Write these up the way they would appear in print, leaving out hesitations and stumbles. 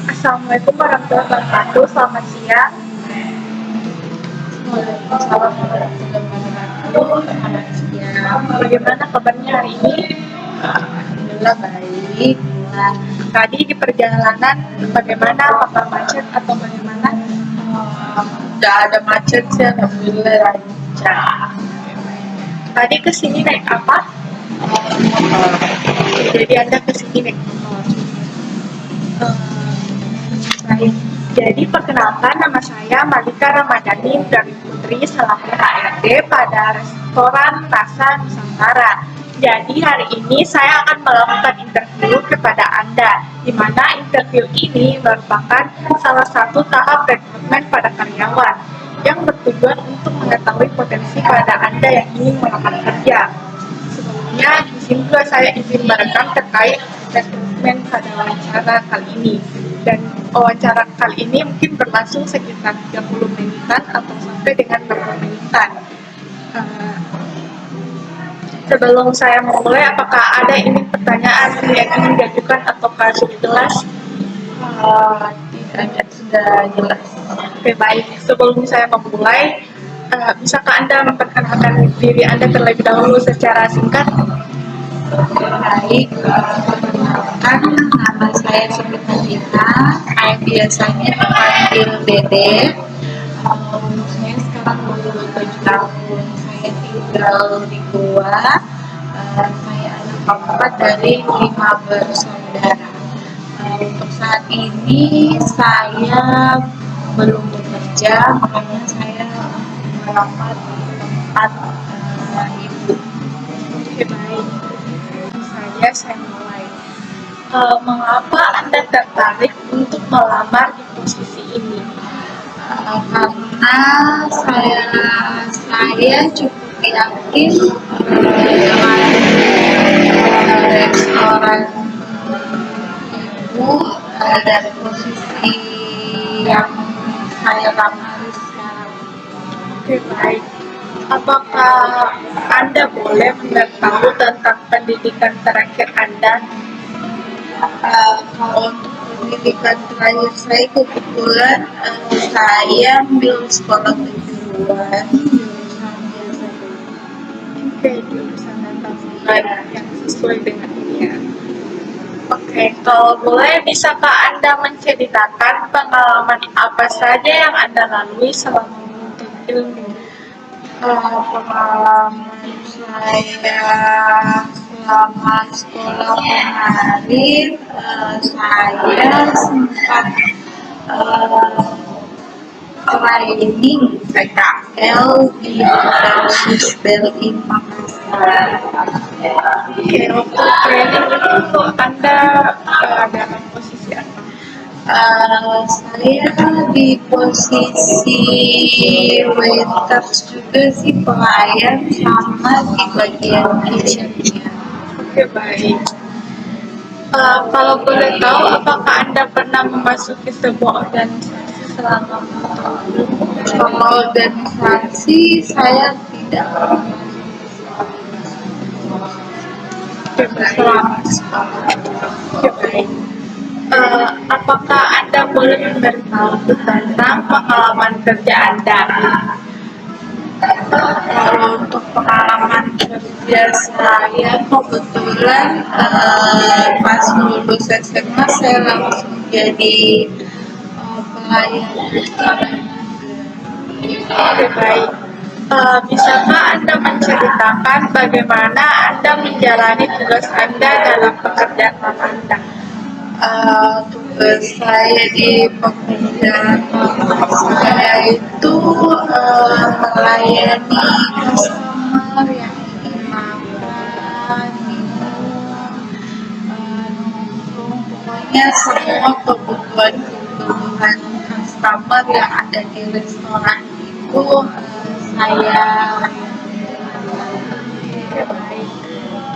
Assalamualaikum warahmatullahi wabarakatuh. Selamat siang. Waalaikumsalam warahmatullahi wabarakatuh. Selamat siang. Bagaimana kabarnya hari ini? Alhamdulillah baik. Tadi di perjalanan bagaimana? Apakah macet atau bagaimana? Nggak ada macet sih, alhamdulillah lancar. Tadi ke sini naik apa? Jadi Anda ke sini naik motor. Baik. Jadi perkenalkan, nama saya Malika Ramadhani dari Putri selaku HRD pada restoran Rasa Nusantara. Jadi hari ini saya akan melakukan interview kepada Anda, di mana interview ini merupakan salah satu tahap rekrutmen pada karyawan yang bertujuan untuk mengetahui potensi pada Anda yang ingin melamar kerja. Sebelumnya, di sini juga saya izin merekam terkait rekrutmen pada wawancara kali ini. Dan wawancara kali ini mungkin berlangsung sekitar 30 menitan atau sampai dengan 60 menitan. Sebelum saya memulai, apakah ada ini pertanyaan yang ingin diajukan ataukah sudah jelas? Tidak, sudah jelas. Oke, baik. Sebelum saya memulai, bisakah Anda memperkenalkan diri Anda terlebih dahulu secara singkat? Baik, perkenalkan nama saya Sebenarnya. Saya biasanya dipanggil Dede. Umur saya sekarang 27 tahun. Saya tinggal di Goa. Saya anak keempat dari 5 bersaudara. Untuk saat ini saya belum bekerja, makanya saya melamar di tempat ibu. Oke, baik. Saya mulai. Mengapa Anda tertarik untuk melamar di posisi ini? Karena saya cukup yakin dengan restoran ibu dan posisi yang saya lamari sekarang. Oke, baik. Apakah Anda boleh mengetahui tentang pendidikan terakhir Anda? Kalau untuk pendidikan terakhir saya kebetulan saya ambil sekolah kejuruan jurusan biasa. Oke, jurusan tabungan yang sesuai dengan ini ya. Oke, kalau boleh, bisakah Anda menceritakan pengalaman apa saja yang Anda lalui selama menuntut ilmu? Pengalaman saya selama sekolah kemarin, saya sempat training PKL di Hotel Belkin Makassar. Oke, untuk training itu Anda dalam posisi apa? Saya di posisi waiters juga sih, pelayan sama di bagian kitchennya. Oke, baik. Kalau boleh tahu, apakah Anda pernah memasuki sebuah organisasi selama bertahun? Kalau organisasi saya tidak pernah. Oke, baik. Oke, baik. Apakah Anda boleh memberitahu tentang pengalaman kerja Anda? Kalau untuk pengalaman kerja saya kebetulan pas lulus SMA saya langsung jadi pelayan restoran. Oke, baik. Bisakah Anda menceritakan bagaimana Anda menjalani tugas Anda dalam pekerjaan Anda? Tugas saya di pekerjaan saya itu melayani customer yang ingin makan, minum, nongkrong, pokoknya semua kebutuhan customer yang ada di restoran itu saya.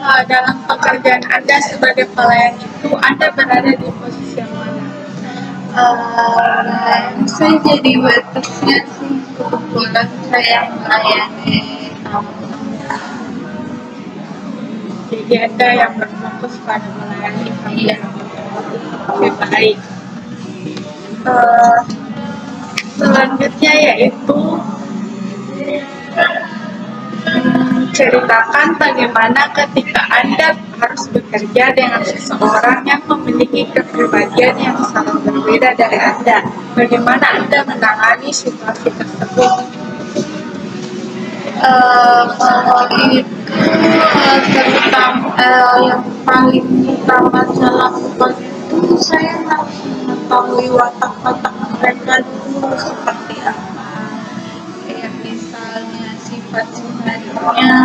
Dalam pekerjaan Anda sebagai pelayan itu, Anda berada di posisi yang mana? Saya jadi waitersnya sih, kebetulan saya melayani tamu. Jadi Anda yang berfokus pada melayani klien. Oke, baik. Eh, Selanjutnya yaitu ceritakan bagaimana ketika Anda harus bekerja dengan seseorang yang memiliki kepribadian yang sangat berbeda dari Anda. Bagaimana Anda menangani situasi tersebut? Kalau itu terutama yang paling utama saya lakukan itu saya harus mengetahui watak-watak mereka dulu seperti apa. Kayak misalnya sifat-sifatnya,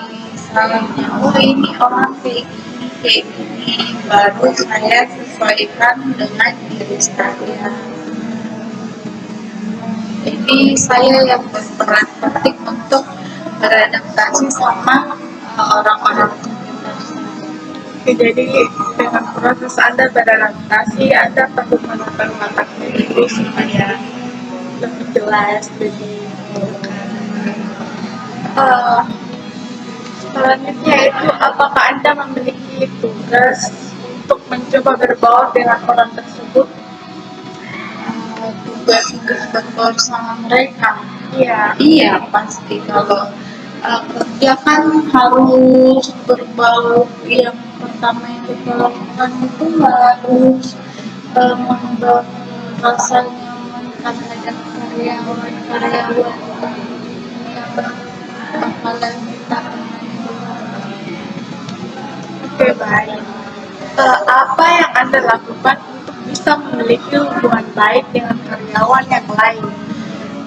misalnya oh ini orang kayak gini, baru saya sesuaikan dengan diri saya. Jadi saya yang berperan penting untuk beradaptasi sama orang-orang sekitar saya. Oke, jadi dengan proses Anda beradaptasi, Anda perlu menonton wataknya dulu supaya lebih jelas, lebih uh, selanjutnya itu apakah Anda memiliki tugas untuk mencoba berbaur dengan orang tersebut? Tugas untuk berbaur sama mereka. Iya. Iya pasti kalau kerja kan harus berbaur. Yang pertama yang kita lakukan itu harus membangun rasa nyaman terhadap karyawan-karyawan yang bakalan kita Oke, baik. Apa yang Anda lakukan untuk bisa memiliki hubungan baik dengan karyawan yang lain?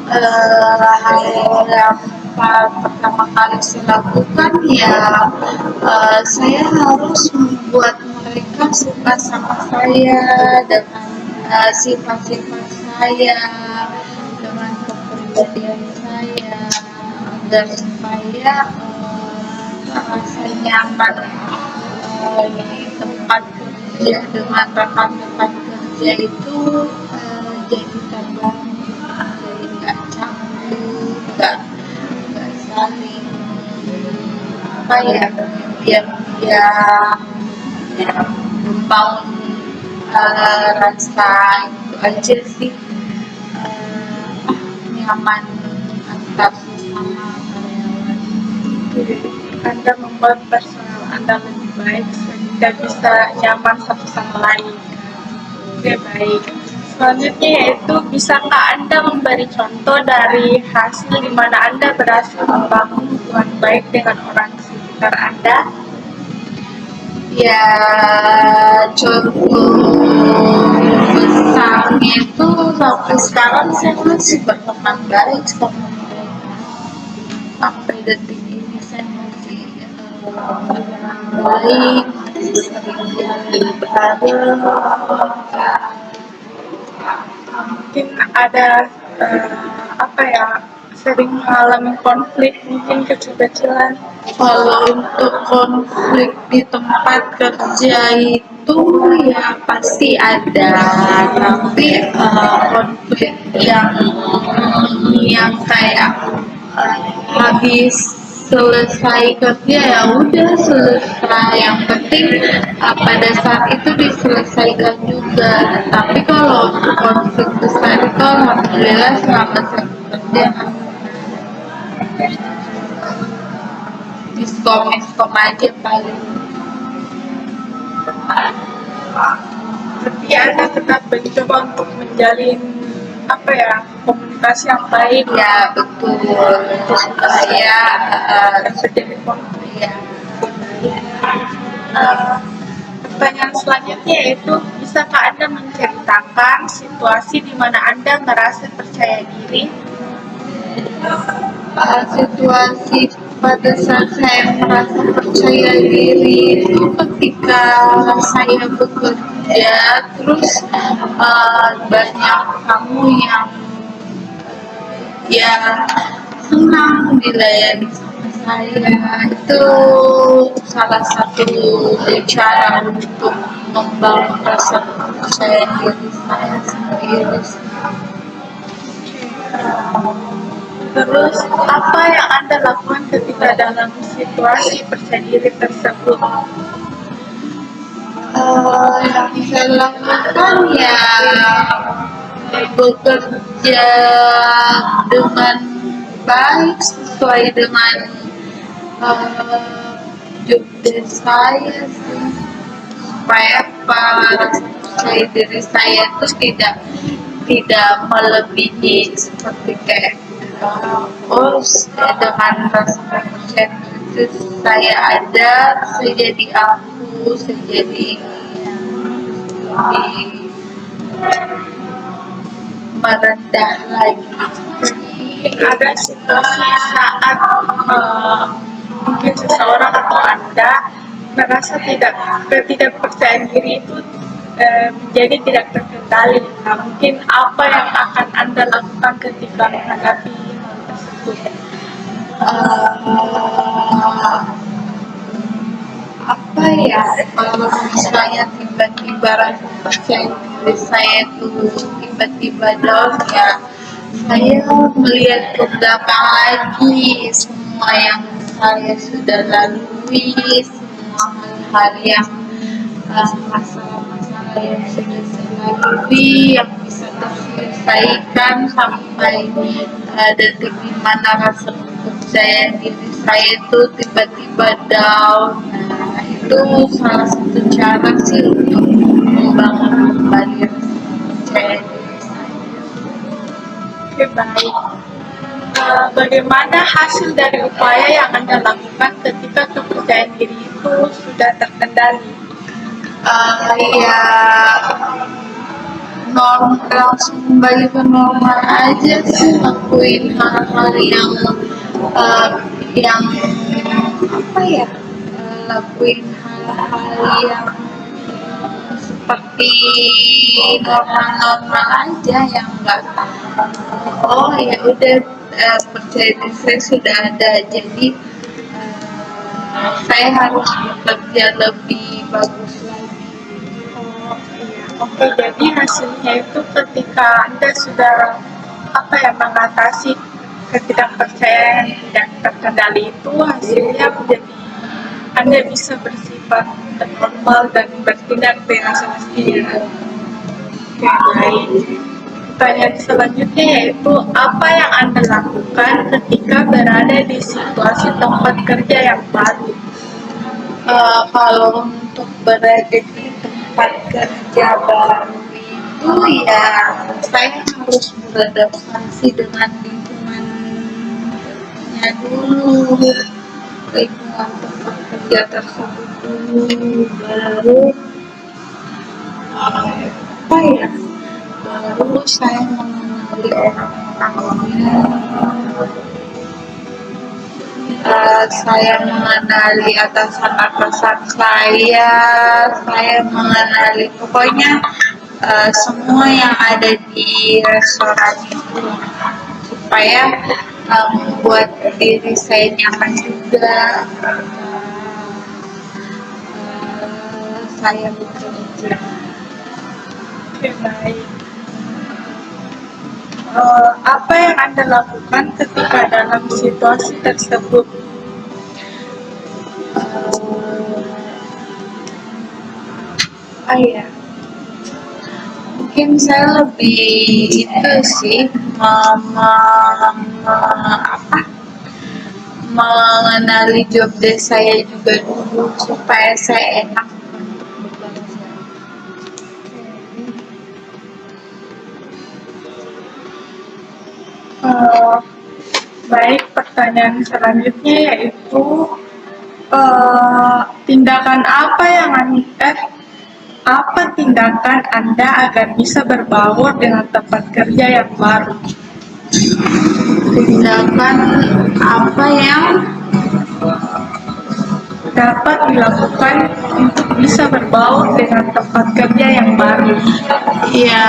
hal yang pertama kali saya lakukan ya saya harus membuat mereka suka sama saya dengan sifat-sifat saya, dengan kepribadian saya, agar supaya rasa nyaman di tempat kerja dengan rekan-rekan kerja itu jadi terbangun, jadi nggak canggung, nggak saling apa ya, biar membangun rasa itu aja sih, nyaman antar sesama karyawan. Jadi, Anda membuat personal Anda lebih baik sehingga bisa nyaman satu sama lain. Oke, baik. Selanjutnya yaitu, bisakah Anda memberi contoh dari hasil di mana Anda berhasil membangun hubungan baik dengan orang sekitar Anda? Ya contoh besarnya itu sampai sekarang saya masih berteman baik sama mereka, sampai detik ini saya masih berteman baik, masih sering jalan bareng. Mungkin ada sering mengalami konflik mungkin kecil-kecilan. Kalau untuk konflik di tempat kerja itu ya pasti ada, tapi konflik yang kayak habis selesai kerja ya udah selesai, yang penting pada saat itu diselesaikan juga. Tapi kalau untuk konflik besar itu alhamdulillah selama saya bekerja miskom aja paling. Tapi Anda tetap mencoba untuk menjalin komunikasi yang baik. Ya betul, supaya Terjadi konflik. ya Pertanyaan selanjutnya yaitu, bisakah Anda menceritakan situasi di mana Anda merasa percaya diri? situasi pada saat saya merasa percaya diri itu ketika saya bekerja terus banyak tamu yang senang dilayani sama saya. Itu salah satu cara untuk membangun rasa percaya diri saya sendiri. Terus, apa yang Anda lakukan ketika dalam situasi percaya diri tersebut? Yang saya lakukan ya bekerja dengan baik sesuai dengan job desk saya sih, supaya saya diri saya itu tidak melebihi seperti kayak dengan rasa kepercayaan itu saya ada, saya jadi aku, saya jadi lebih merendah lagi. Ada situasi saat mungkin seseorang atau Anda merasa ketidakpercayaan diri itu menjadi tidak terkendali. Nah, mungkin apa yang akan Anda lakukan ketika menghadapi hal tersebut? Apa ya, kalau misalnya tiba-tiba rasa percaya diri saya itu tiba-tiba down ya, saya melihat ke belakang lagi semua yang saya sudah lalui, semua hal-hal yang masalah-masalah yang sudah saya lalui yang bisa terselesaikan sampai detik dimana rasa kepercayaan diri saya itu tiba-tiba down. Nah, itu salah satu cara sih untuk membangun kembali rasa kepercayaan diri saya. Oke, baik. Bagaimana hasil dari upaya yang Anda lakukan ketika kepercayaan diri itu sudah terkendali? Ya langsung kembali ke normal aja sih, lakuin hal-hal yang apa ya, lakuin hal-hal yang seperti normal-normal aja, yang enggak ya udah, percaya diri saya sudah ada, jadi saya harus bekerja lebih bagus lagi. Oke, jadi hasilnya itu ketika Anda sudah mengatasi ketidakpercayaan yang tidak terkendali itu, hasilnya menjadi Anda bisa bersifat normal dan bertindak dengan semestinya. Oke, baik. Pertanyaan selanjutnya yaitu, apa yang Anda lakukan ketika berada di situasi tempat kerja yang baru? Kalau untuk berada di tempat kerja baru itu ya saya harus beradaptasi dengan lingkungannya dulu, lingkungan tempat kerja tersebut dulu, baru baru saya mengenali orang-orangnya, saya mengenali atasan-atasan saya mengenali pokoknya semua yang ada di restoran itu, supaya membuat diri saya nyaman juga saya bekerja. Oke, baik. Apa yang Anda lakukan ketika dalam situasi tersebut? Mungkin saya lebih itu sih mengenali job desk saya juga dulu, supaya saya enak untuk bekerja. Baik, pertanyaan selanjutnya yaitu, apa tindakan Anda agar bisa berbaur dengan tempat kerja yang baru? Tindakan apa yang dapat dilakukan untuk bisa berbaur dengan tempat kerja yang baru? Ya,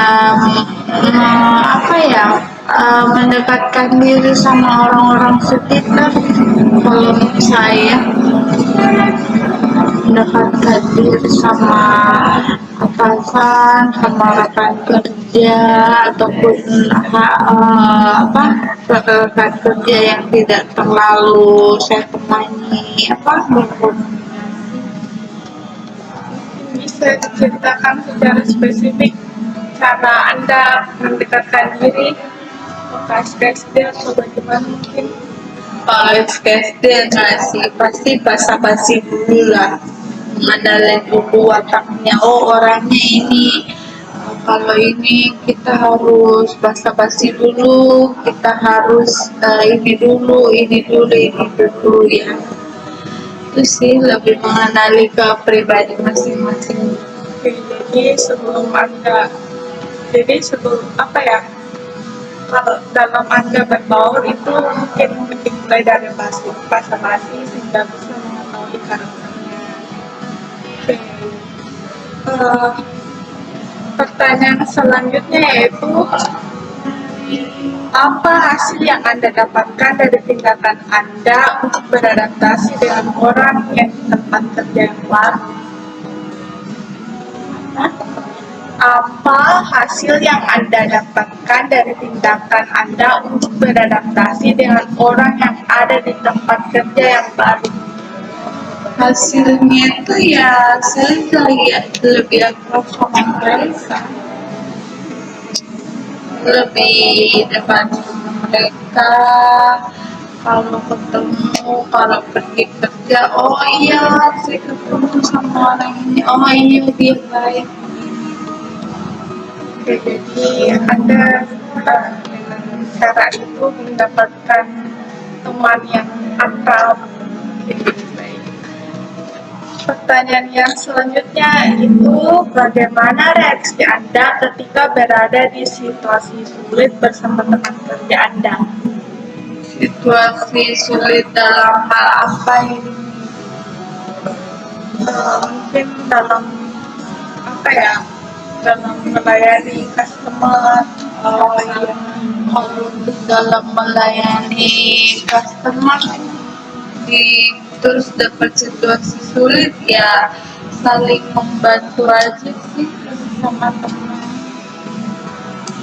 mendekatkan diri sama orang-orang sekitar. Kalau saya mendekatkan diri sama atasan, sama rekan kerja, ataupun rekan kerja yang tidak terlalu saya temani berkomunikasi. bisa diceritakan secara spesifik cara Anda mendekatkan diri ke SKSD atau bagaimana mungkin? Kalau SKSD ngasih pasti basa-basi dulu lah, mengandalkan dulu wataknya. Oh, orangnya ini. Kalau ini kita harus basa-basi dulu, kita harus ini dulu ya. Itu sih lebih mengenali ke pribadi masing-masing. Oke, jadi sebelum apa ya, kalau dalam Anda berbaur itu mungkin dimulai dari basa-basi sehingga bisa mengetahui karakternya. Oke. Pertanyaan selanjutnya yaitu apa hasil yang Anda dapatkan dari tindakan Anda untuk beradaptasi dengan orang yang di tempat kerja yang baru? Apa hasil yang Anda dapatkan dari tindakan Anda untuk beradaptasi dengan orang yang ada di tempat kerja yang baru? Hasilnya itu ya saya lihat lebih akrab sama mereka, lebih depan mereka. Kalau ketemu, kalau pergi kerja, oh iya saya ketemu sama orang ini, oh iya dia baik. Oke, jadi Anda dengan cara itu mendapatkan teman yang akrab. Pertanyaan yang selanjutnya itu bagaimana reaksi Anda ketika berada di situasi sulit bersama teman kerja Anda? Situasi sulit dalam hal apa ini? Mungkin dalam apa ya? Dalam melayani customer. Oh iya, kalau dalam melayani customer terus dapat situasi sulit ya saling membantu aja sih sama teman,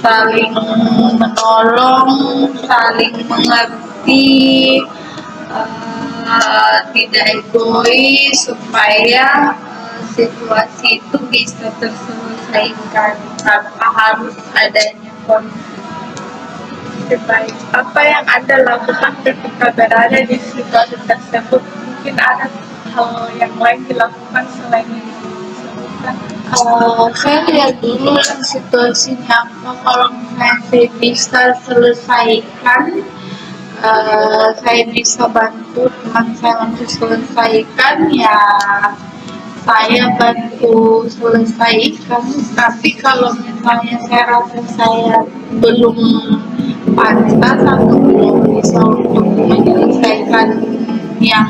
saling menolong, saling mengerti, tidak egois supaya situasi itu bisa terselesaikan tanpa harus adanya konflik. Baik, apa yang Anda lakukan ketika berada di situasi tersebut? Mungkin ada hal yang lain dilakukan selain yang disebutkan. Saya lihat dulu yang situasinya apa. Kalau saya bisa selesaikan, saya bisa bantu teman saya untuk selesaikan, ya saya bantu selesaikan. Tapi kalau misalnya saya rasa saya belum pantas atau belum bisa untuk menyelesaikan yang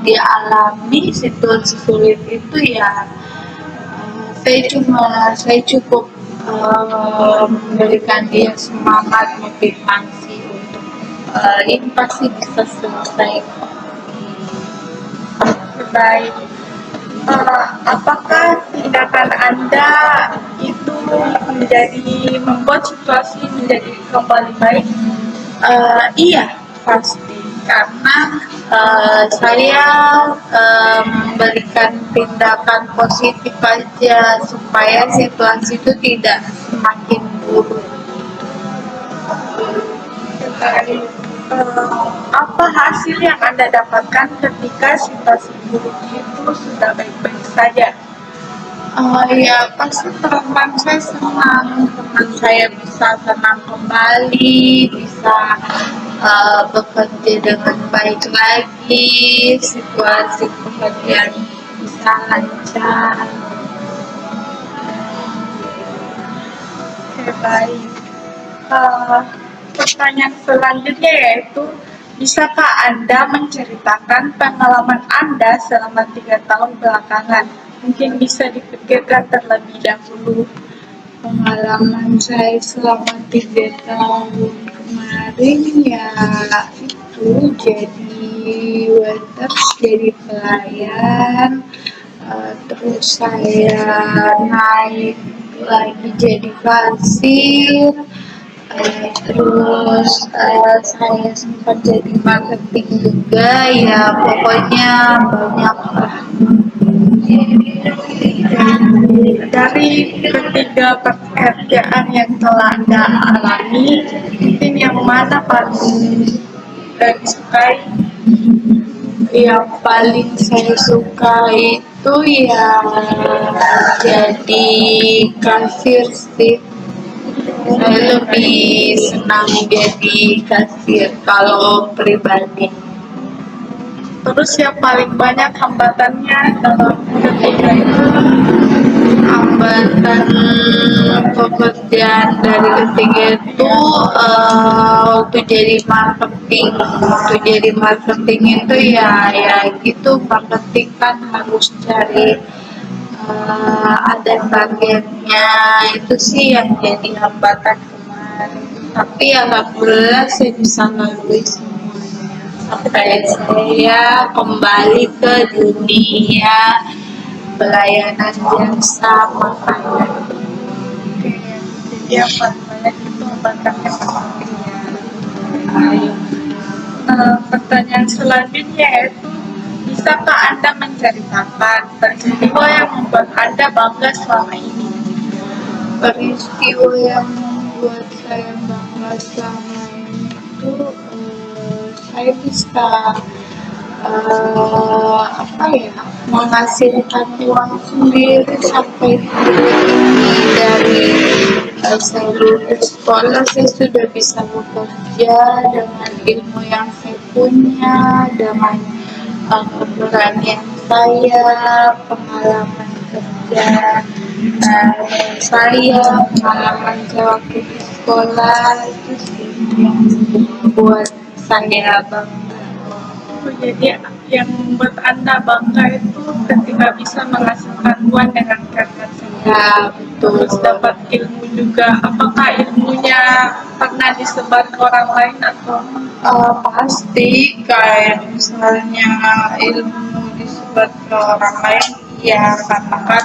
dialami situasi sulit itu, ya saya cukup memberikan dia semangat, motivasi untuk ini pasti bisa selesai. Baik, apakah tindakan Anda itu membuat situasi menjadi kembali baik? Iya, pasti, karena saya memberikan tindakan positif aja supaya situasi itu tidak semakin buruk. Apa hasil yang Anda dapatkan ketika situasi buruk itu sudah baik-baik saja? Ya pasti teman saya senang, teman saya bisa tenang kembali, bisa bekerja dengan baik lagi, situasi pekerjaan bisa lancar. Oke, baik. Pertanyaan selanjutnya yaitu, bisakah Anda menceritakan pengalaman Anda selama 3 tahun belakangan? Mungkin bisa dipikirkan terlebih dahulu. Pengalaman saya selama 3 tahun kemarin ya itu jadi waiters, jadi pelayan, terus saya naik lagi jadi kasir, terus saya sempat jadi marketing juga, ya pokoknya banyak lah. Dari ketiga pekerjaan yang telah Anda alami, mungkin yang mana paling disukai? Yang paling saya suka itu ya jadi kasir sih. Saya lebih senang jadi kasir kalau pribadi. Terus yang paling banyak hambatannya dalam ketiga itu? Hambatan pekerjaan dari ketiga itu waktu jadi marketing itu ya gitu, marketing kan harus cari ada targetnya, itu sih yang jadi hambatan kemarin, tapi alhamdulillah saya bisa lalui semuanya sampai saya kembali ke dunia pelayanan jasa makanan. Jadi yang paling banyak itu hambatannya pastinya. Pertanyaan selanjutnya yaitu, bisakah Anda menceritakan peristiwa yang membuat Anda bangga selama ini? Peristiwa yang membuat saya bangga selama ini itu saya bisa menghasilkan uang sendiri sampai hari ini. Dari saya lulus sekolah saya sudah bisa bekerja dengan ilmu yang saya punya, dengan keberanian saya, pengalaman kerja saya, pengalaman saya waktu di sekolah, itu sih yang membuat saya bangga. Jadi yang membuat Anda bangga itu ketika bisa menghasilkan uang dengan kerja sendiri. Ya, betul. Terus dapat ilmu juga. Apakah ilmunya pernah disebar ke orang lain atau? Pasti kayak misalnya ilmu disebar ke orang lain, ya karena kan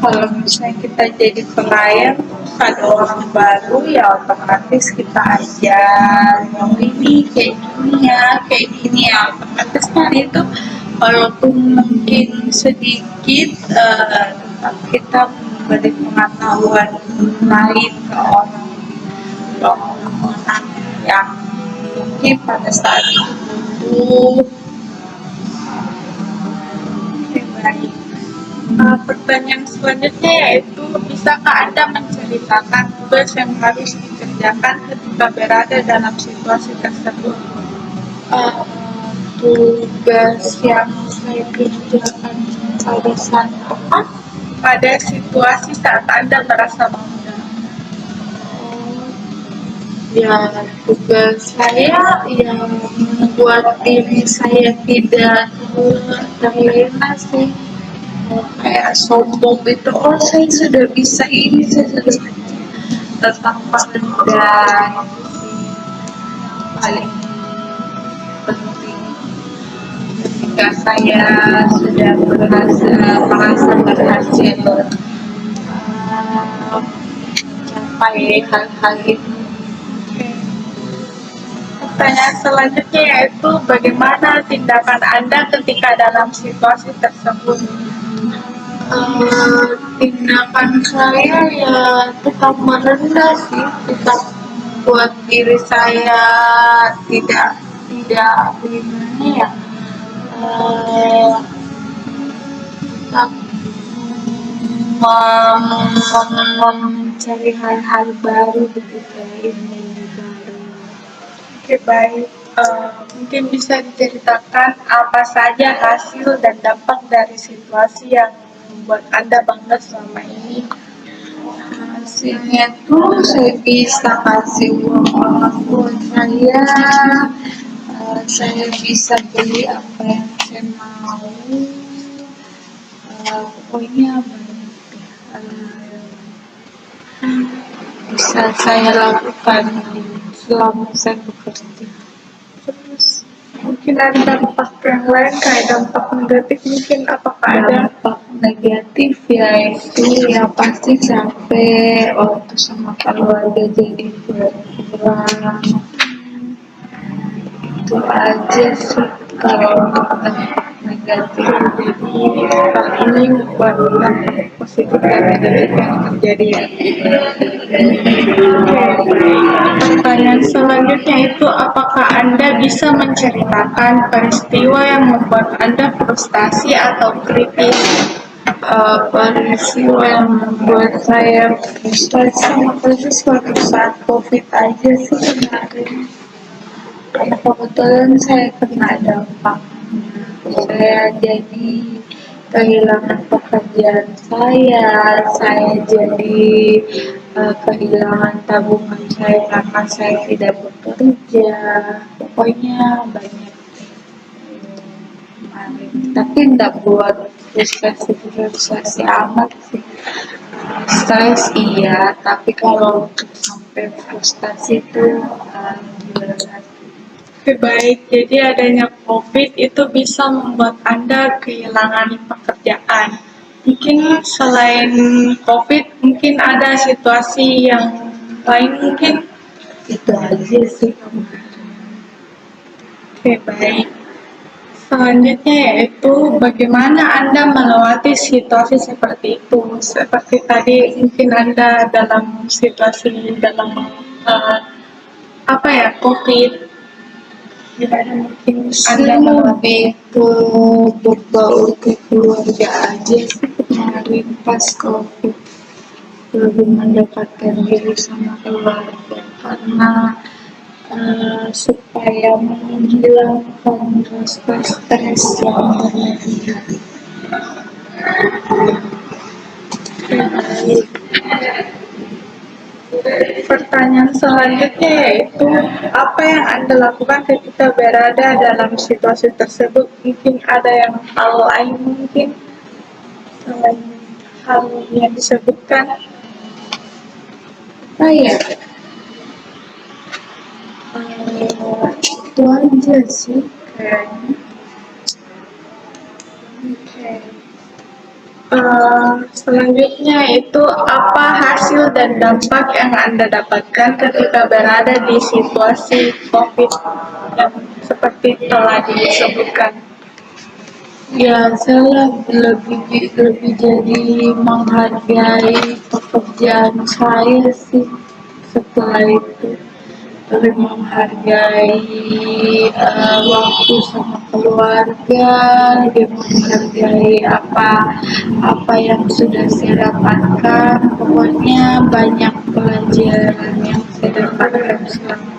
kalau misalnya kita jadi pelayan terus ada orang baru, ya otomatis kita ajar yang ini kayak gini ya, otomatis kan itu walaupun mungkin sedikit tetap kita memberi pengetahuan lain ke orang yang mungkin pada saat itu butuh. Baik. Pertanyaan selanjutnya yaitu, bisakah Anda menceritakan tugas yang harus dikerjakan ketika berada dalam situasi tersebut? Tugas yang saya kerjakan pada saat apa? Pada situasi saat Anda merasa bangga. Ya, tugas saya yang membuat diri saya tidak terlena sih, kayak sombong gitu, oh saya sudah bisa ini, saya sudah tetap rendah, paling penting ketika saya sudah merasa berhasil mencapai hal-hal itu. Pertanyaan selanjutnya yaitu, bagaimana tindakan Anda ketika dalam situasi tersebut? Tindakan saya ya tetap merendah sih, tetap buat diri saya tidak gimana ya, tetap mencari hal-hal baru begitu, ilmu baru. Oke, baik. Mungkin bisa diceritakan apa saja hasil dan dampak dari situasi yang membuat Anda bangga selama ini? Hasilnya tuh saya bisa kasih uang orang tua saya bisa beli apa yang saya mau, pokoknya banyak bisa saya lakukan selama saya bekerja. Terus mungkin ada dampak yang lain kayak dampak negatif, mungkin apakah ada? Dampak negatif ya itu ya pasti capek waktu sama keluarga jadi berkurang. itu aja sih kalau untuk dampak negatif. Jadi hal ini membuat dampak positif dan negatif yang terjadi ya. Pertanyaan selanjutnya itu apakah Anda bisa menceritakan peristiwa yang membuat Anda frustasi atau kritis? Peristiwa yang membuat saya frustasi sama kritis waktu saat COVID aja sih kemarin. Karena kebetulan saya kena dampaknya. Saya jadi kehilangan pekerjaan saya jadi kehilangan tabungan saya karena saya tidak bekerja. Pokoknya banyak kemarin. Tapi tidak buat frustasi amat sih. Stres iya, tapi kalau untuk sampai frustasi itu berat. Oke, baik, jadi adanya COVID itu bisa membuat Anda kehilangan pekerjaan. Mungkin selain COVID, mungkin ada situasi yang lain mungkin. Itu aja sih. Oke, baik. Selanjutnya yaitu bagaimana Anda melewati situasi seperti itu. Seperti tadi mungkin Anda dalam situasi COVID. Gimana mungkin Anda Saya lebih ke berbau ke keluarga aja sih kemarin pas COVID, lebih mendekatkan diri sama keluarga karena supaya menghilangkan rasa stres yang berlebihan. Pertanyaan selanjutnya yaitu apa yang Anda lakukan ketika berada dalam situasi tersebut? Mungkin ada yang hal lain mungkin selain hal yang disebutkan. Ya, itu aja sih kayaknya. Oke. Selanjutnya itu apa hasil dan dampak yang Anda dapatkan ketika berada di situasi COVID yang seperti telah disebutkan? Ya, saya lebih jadi menghargai pekerjaan saya sih setelah itu. Lebih menghargai waktu sama keluarga, lebih menghargai apa yang sudah saya dapatkan. Pokoknya banyak pelajaran yang saya dapatkan selama.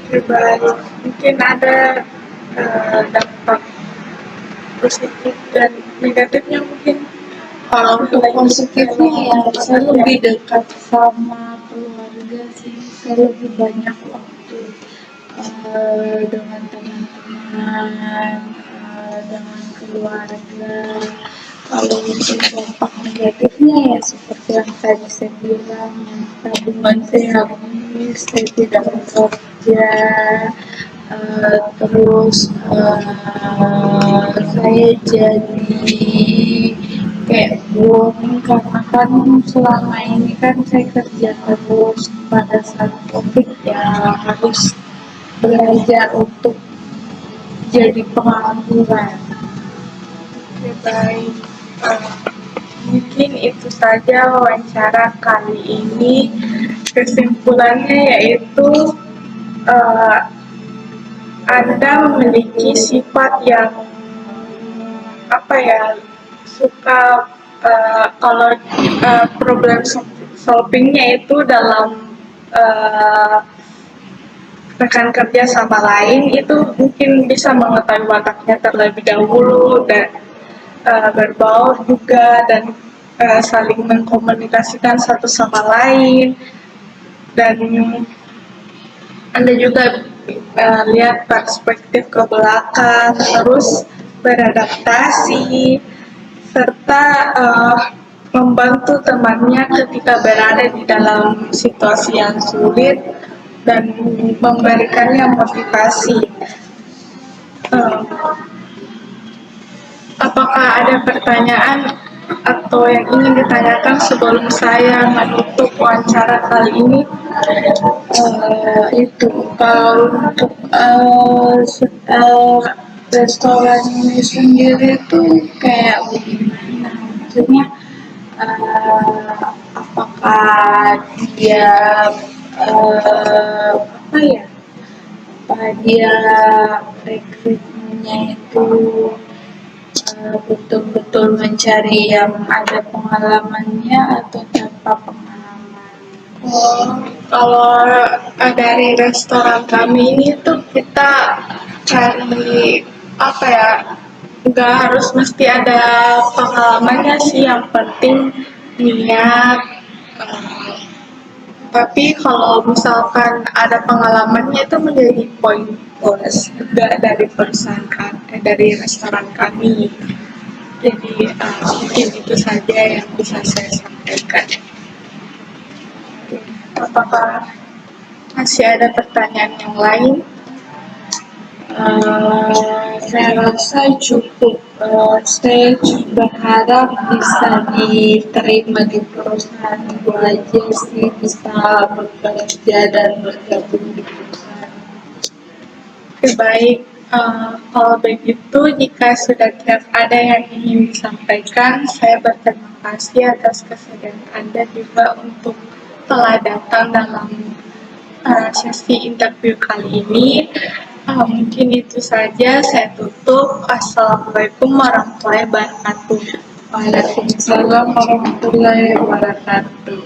Baik, mungkin ada dampak positif dan negatifnya mungkin. Kalau untuk positifnya ya saya lebih dekat sama keluarga sih, saya lebih banyak waktu dengan teman-teman, dengan keluarga. Kalau untuk dampak negatifnya ya seperti yang tadi saya bilang, yang tabungan saya habis, saya tidak bekerja, terus saya jadi kayak boring karena kan selama ini kan saya kerja terus, pada saat COVID ya harus belajar untuk jadi pengangguran. Oke, baik. Mungkin itu saja wawancara kali ini. Kesimpulannya yaitu Anda memiliki sifat yang suka kalau problem solvingnya itu dalam rekan kerja sama lain itu mungkin bisa mengetahui wataknya terlebih dahulu dan berbaur juga dan saling mengkomunikasikan satu sama lain, dan Anda juga lihat perspektif ke belakang, terus beradaptasi serta membantu temannya ketika berada di dalam situasi yang sulit dan memberikannya motivasi. Apakah ada pertanyaan atau yang ingin ditanyakan sebelum saya menutup wawancara kali ini? Itu kalau untuk restoran ini sendiri tuh kayak gimana? Maksudnya apakah dia apa ya? Apa dia rekrutmennya itu betul-betul mencari yang ada pengalamannya atau tanpa pengalaman? Oh, kalau dari restoran kami ini tuh kita cari apa ya? Nggak harus mesti ada pengalamannya sih, yang penting niat. Eh, Tapi kalau misalkan ada pengalamannya itu menjadi poin plus juga dari perusahaan kami, dari restoran kami. Jadi mungkin itu saja yang bisa saya sampaikan. Apakah masih ada pertanyaan yang lain? Saya rasa cukup. Saya berharap bisa diterima di perusahaan itu aja sih, bisa bekerja dan bergabung di perusahaan. Oke, baik. Kalau begitu, jika sudah tidak ada yang ingin disampaikan, saya berterima kasih atas kesediaan Anda juga untuk telah datang dalam sesi interview kali ini. Mungkin itu saja, saya tutup. Assalamualaikum warahmatullahi wabarakatuh. Waalaikumsalam warahmatullahi wabarakatuh.